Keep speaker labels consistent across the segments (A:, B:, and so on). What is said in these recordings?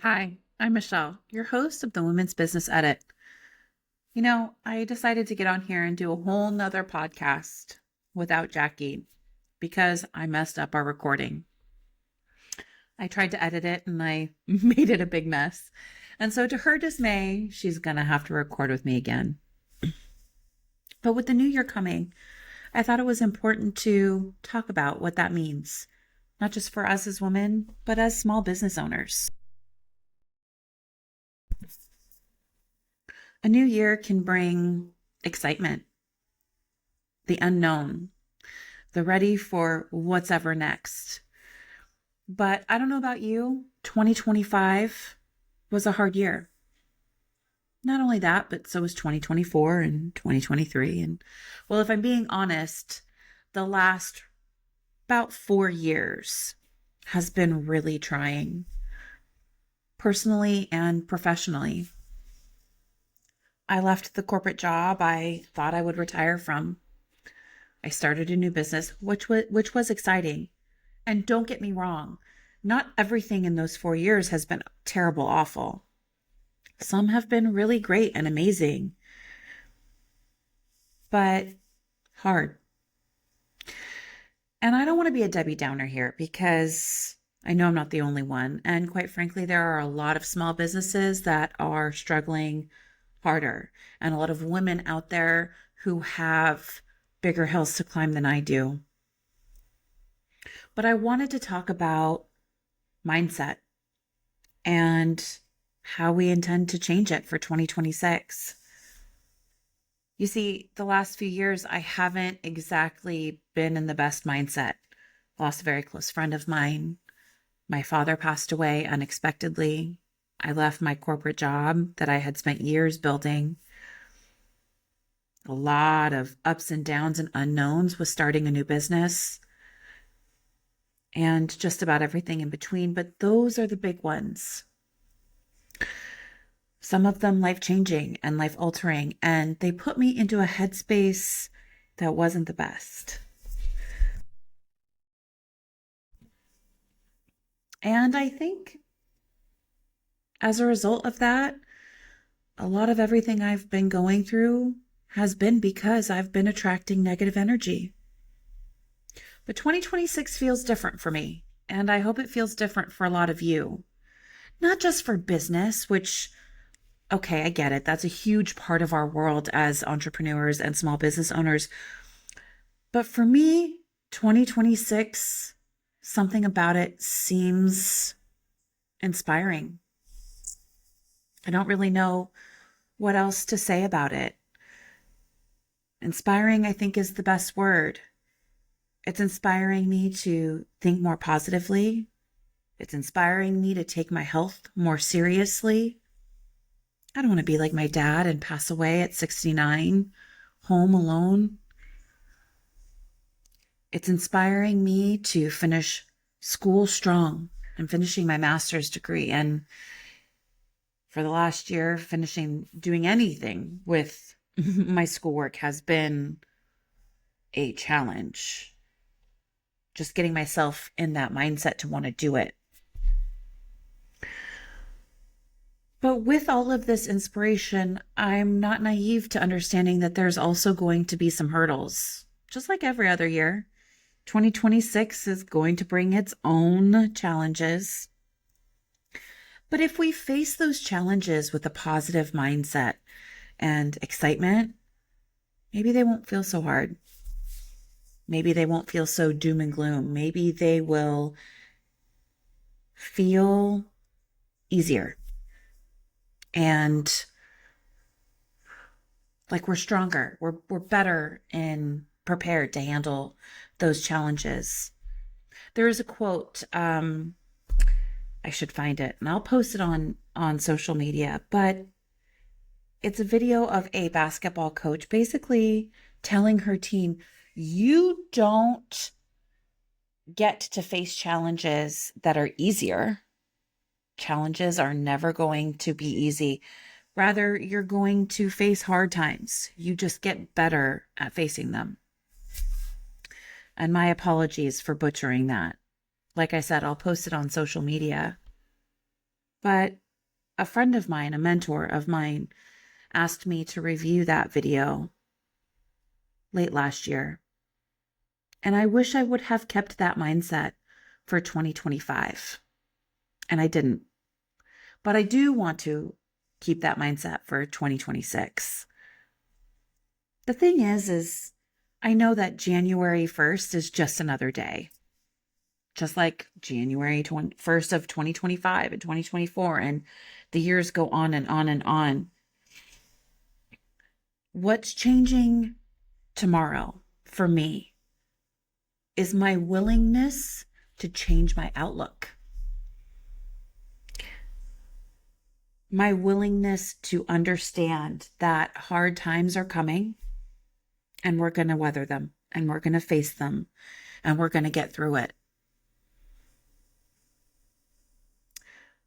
A: Hi, I'm Michelle, your host of the Women's Business Edit. I decided to get on here and do a whole nother podcast without Jackie because I messed up our recording. I tried to edit it and I made it a big mess. And so, to her dismay, she's going to have to record with me again. But with the new year coming, I thought it was important to talk about what that means, not just for us as women, but as small business owners. A new year can bring excitement, the unknown, the ready for what's ever next. But I don't know about you, 2025 was a hard year. Not only that, but so was 2024 and 2023. And well, if I'm being honest, the last about 4 years has been really trying, personally and professionally. I left the corporate job I thought I would retire from. I started a new business, which was exciting. And don't get me wrong, not everything in those 4 years has been terrible, awful. Some have been really great and amazing, but hard. And I don't want to be a Debbie Downer here because I know I'm not the only one. And quite frankly, there are a lot of small businesses that are struggling harder, and a lot of women out there who have bigger hills to climb than I do. But I wanted to talk about mindset and how we intend to change it for 2026. You see, the last few years, I haven't exactly been in the best mindset. Lost a very close friend of mine. My father passed away unexpectedly. I left my corporate job that I had spent years building. A lot of ups and downs and unknowns with starting a new business and just about everything in between. But those are the big ones. Some of them life-changing and life-altering, and they put me into a headspace that wasn't the best. And I think as a result of that, a lot of everything I've been going through has been because I've been attracting negative energy. But 2026 feels different for me, and I hope it feels different for a lot of you. Not just for business, which, okay, I get it. That's a huge part of our world as entrepreneurs and small business owners. But for me, 2026, something about it seems inspiring. I don't really know what else to say about it. Inspiring, I think, is the best word. It's inspiring me to think more positively. It's inspiring me to take my health more seriously. I don't want to be like my dad and pass away at 69, home alone. It's inspiring me to finish school strong. I'm finishing my master's degree, and for the last year, doing anything with my schoolwork has been a challenge. Just getting myself in that mindset to want to do it. But with all of this inspiration, I'm not naive to understanding that there's also going to be some hurdles. Just like every other year, 2026 is going to bring its own challenges. But if we face those challenges with a positive mindset and excitement, maybe they won't feel so hard. Maybe they won't feel so doom and gloom. Maybe they will feel easier and like we're stronger. We're better and prepared to handle those challenges. There is a quote, I should find it and I'll post it on social media, but it's a video of a basketball coach basically telling her team, you don't get to face challenges that are easier. Challenges are never going to be easy. Rather, you're going to face hard times. You just get better at facing them. And my apologies for butchering that. Like I said, I'll post it on social media. But a friend of mine, a mentor of mine, asked me to review that video late last year. And I wish I would have kept that mindset for 2025. And I didn't. But I do want to keep that mindset for 2026. The thing is I know that January 1st is just another day. Just like January 1st of 2025 and 2024, and the years go on and on and on. What's changing tomorrow for me is my willingness to change my outlook. My willingness to understand that hard times are coming and we're going to weather them and we're going to face them and we're going to get through it.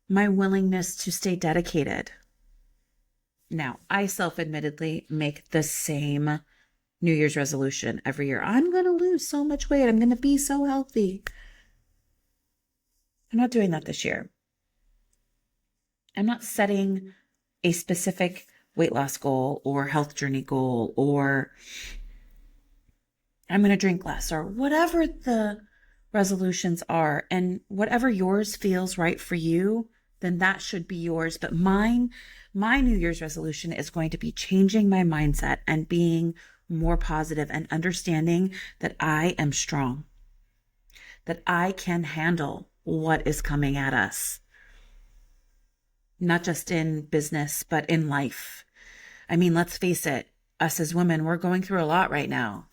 A: My willingness to stay dedicated. Now, I self-admittedly make the same New Year's resolution every year. I'm going to lose so much weight. I'm going to be so healthy. I'm not doing that this year. I'm not setting a specific weight loss goal or health journey goal, or I'm going to drink less, or whatever the resolutions are. And whatever yours feels right for you, then that should be yours. But my New Year's resolution is going to be changing my mindset and being more positive and understanding that I am strong, that I can handle what is coming at us. Not just in business, but in life. I mean, let's face it, us as women, we're going through a lot right now.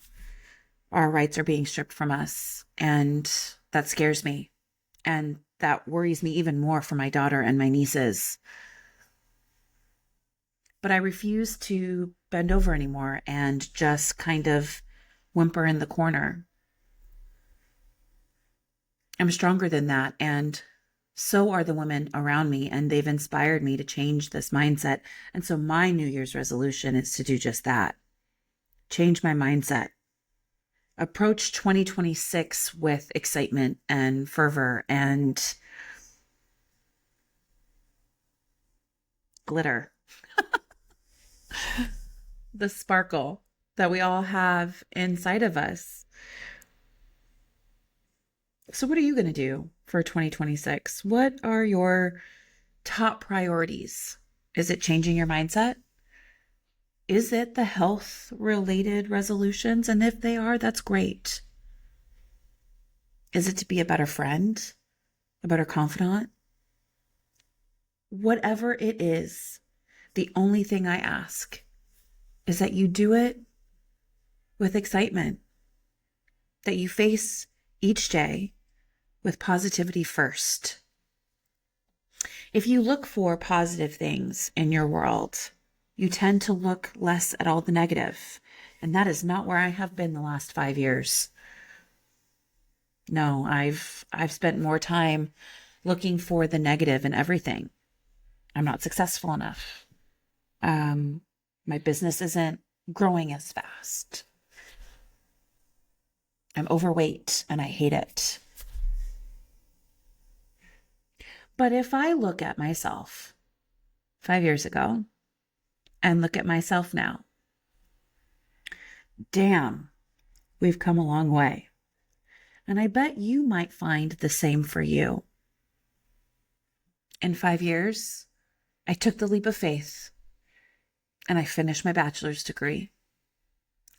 A: Our rights are being stripped from us, and that scares me. And that worries me even more for my daughter and my nieces. But I refuse to bend over anymore and just kind of whimper in the corner. I'm stronger than that, and so are the women around me, and they've inspired me to change this mindset. And so my New Year's resolution is to do just that. Change my mindset. Approach 2026 with excitement and fervor and glitter. The sparkle that we all have inside of us. So what are you going to do for 2026? What are your top priorities? Is it changing your mindset? Is it the health related resolutions? And if they are, that's great. Is it to be a better friend, a better confidant? Whatever it is, the only thing I ask is that you do it with excitement, that you face each day with positivity first. If you look for positive things in your world, you tend to look less at all the negative. And that is not where I have been the last 5 years. No, I've spent more time looking for the negative in everything. I'm not successful enough. My business isn't growing as fast. I'm overweight and I hate it. But if I look at myself 5 years ago and look at myself now, damn, we've come a long way. And I bet you might find the same for you. In 5 years, I took the leap of faith and I finished my bachelor's degree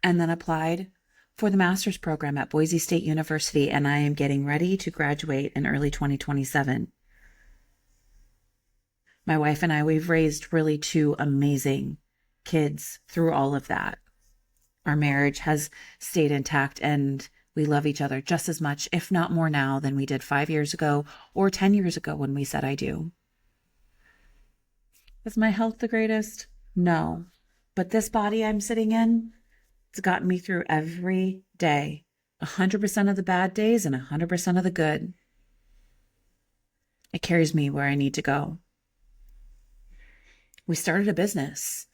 A: and then applied for the master's program at Boise State University, and I am getting ready to graduate in early 2027. My wife and I, we've raised really 2 amazing kids through all of that. Our marriage has stayed intact and we love each other just as much, if not more now than we did 5 years ago or 10 years ago when we said I do. Is my health the greatest? No. But this body I'm sitting in, it's gotten me through every day. 100% of the bad days and 100% of the good. It carries me where I need to go. We started a business,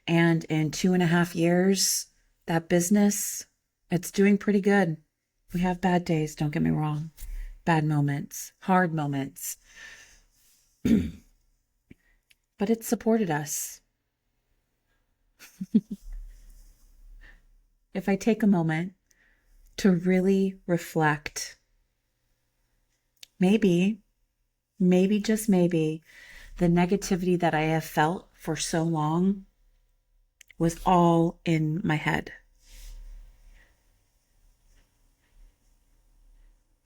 A: and in 2.5 years, that business, it's doing pretty good. We have bad days, don't get me wrong. Bad moments, hard moments. but it supported us. If I take a moment to really reflect, maybe, just maybe, the negativity that I have felt for so long was all in my head.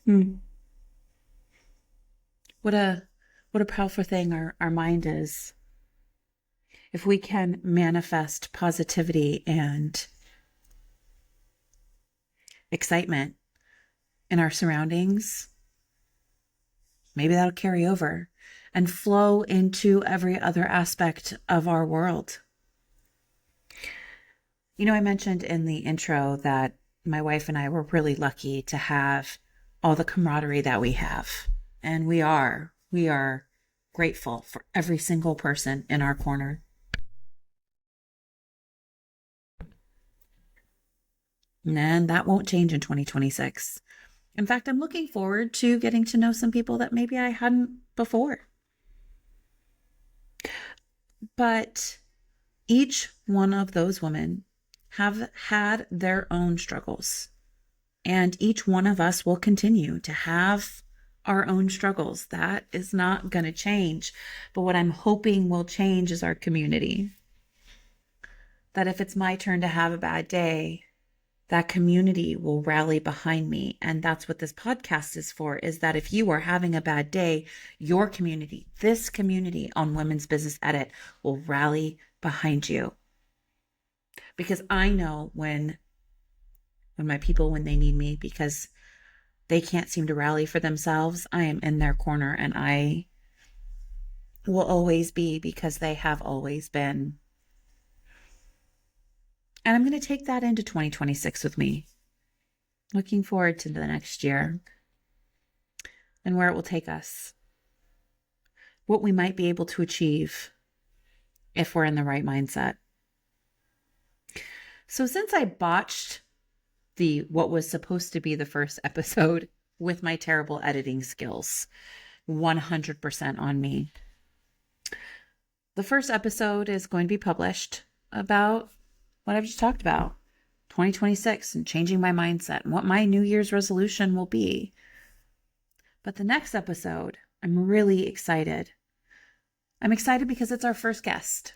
A: Hmm. What a powerful thing our mind is. If we can manifest positivity and excitement in our surroundings, maybe that'll carry over and flow into every other aspect of our world. You know, I mentioned in the intro that my wife and I were really lucky to have all the camaraderie that we have. And we are grateful for every single person in our corner. And that won't change in 2026. In fact, I'm looking forward to getting to know some people that maybe I hadn't before. But each one of those women have had their own struggles. And each one of us will continue to have our own struggles. That is not going to change. But what I'm hoping will change is our community. That if it's my turn to have a bad day, that community will rally behind me. And that's what this podcast is for, is that if you are having a bad day, your community, this community on Women's Business Edit, will rally behind you. Because I know when my people, when they need me, because they can't seem to rally for themselves, I am in their corner, and I will always be, because they have always been. And I'm going to take that into 2026 with me. Looking forward to the next year and where it will take us. What we might be able to achieve if we're in the right mindset. So since I botched what was supposed to be the first episode with my terrible editing skills, 100% on me. The first episode is going to be published about what I've just talked about, 2026 and changing my mindset and what my New Year's resolution will be. But the next episode, I'm really excited. I'm excited because it's our first guest.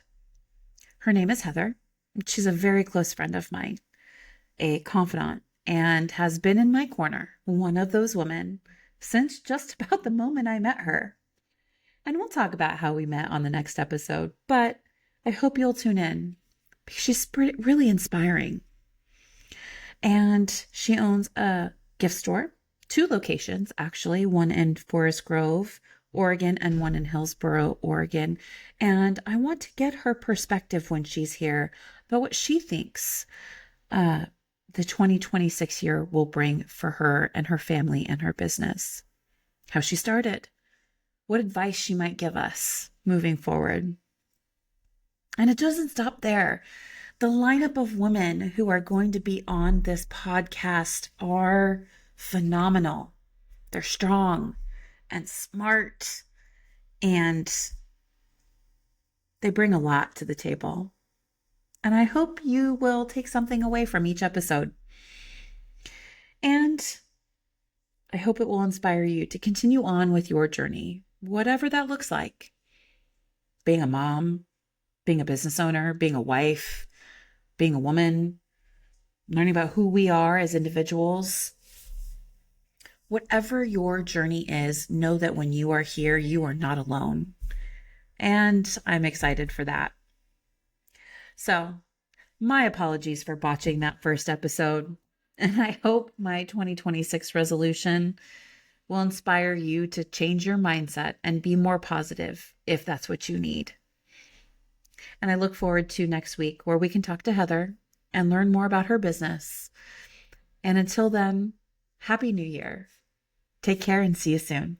A: Her name is Heather. She's a very close friend of mine, a confidant, and has been in my corner, one of those women, since just about the moment I met her. And we'll talk about how we met on the next episode, but I hope you'll tune in because she's really inspiring. And she owns a gift store, 2 locations, actually, one in Forest Grove, Oregon, and one in Hillsboro, Oregon. And I want to get her perspective when she's here about what she thinks the 2026 year will bring for her and her family and her business. How she started, what advice she might give us moving forward. And it doesn't stop there. The lineup of women who are going to be on this podcast are phenomenal. They're strong and smart, and they bring a lot to the table. And I hope you will take something away from each episode. And I hope it will inspire you to continue on with your journey, whatever that looks like. Being a mom, being a business owner, being a wife, being a woman, learning about who we are as individuals. Whatever your journey is, know that when you are here, you are not alone. And I'm excited for that. So, my apologies for botching that first episode. And I hope my 2026 resolution will inspire you to change your mindset and be more positive if that's what you need. And I look forward to next week where we can talk to Heather and learn more about her business. And until then, Happy New Year. Take care and see you soon.